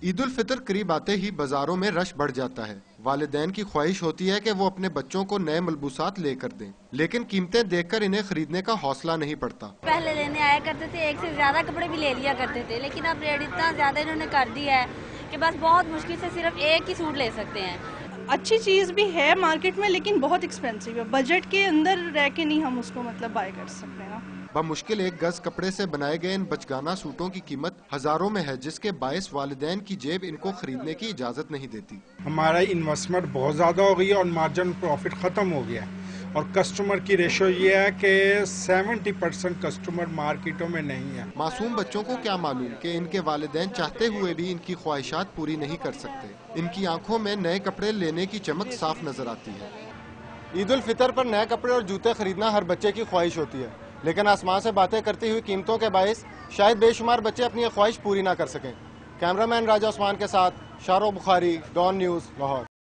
عید الفطر قریب آتے ہی بازاروں میں رش بڑھ جاتا ہے۔ والدین کی خواہش ہوتی ہے کہ وہ اپنے بچوں کو نئے ملبوسات لے کر دیں، لیکن قیمتیں دیکھ کر انہیں خریدنے کا حوصلہ نہیں پڑتا۔ پہلے لینے آیا کرتے تھے، ایک سے زیادہ کپڑے بھی لے لیا کرتے تھے، لیکن اب ریٹ اتنا زیادہ انہوں نے کر دیا ہے کہ بس بہت مشکل سے صرف ایک ہی سوٹ لے سکتے ہیں۔ اچھی چیز بھی ہے مارکیٹ میں، لیکن بہت ایکسپینسو ہے، بجٹ کے اندر رہ کے نہیں ہم اس کو بائی کر سکتے نا۔ بمشکل ایک گز کپڑے سے بنائے گئے ان بچگانہ سوٹوں کی قیمت ہزاروں میں ہے، جس کے باعث والدین کی جیب ان کو خریدنے کی اجازت نہیں دیتی۔ ہمارا انویسٹمنٹ بہت زیادہ ہو گئی ہے اور مارجن پروفٹ ختم ہو گیا ہے، اور کسٹمر کی ریشو یہ ہے کہ 70% کسٹمر مارکیٹوں میں نہیں ہے۔ معصوم بچوں کو کیا معلوم کہ ان کے والدین چاہتے ہوئے بھی ان کی خواہشات پوری نہیں کر سکتے۔ ان کی آنکھوں میں نئے کپڑے لینے کی چمک صاف نظر آتی ہے۔ عید الفطر پر نئے کپڑے اور جوتے خریدنا ہر بچے کی خواہش ہوتی ہے، لیکن آسمان سے باتیں کرتی ہوئی قیمتوں کے باعث شاید بے شمار بچے اپنی یہ خواہش پوری نہ کر سکیں۔ کیمرہ مین راجہ عثمان کے ساتھ شارو بخاری، ڈان نیوز، لاہور۔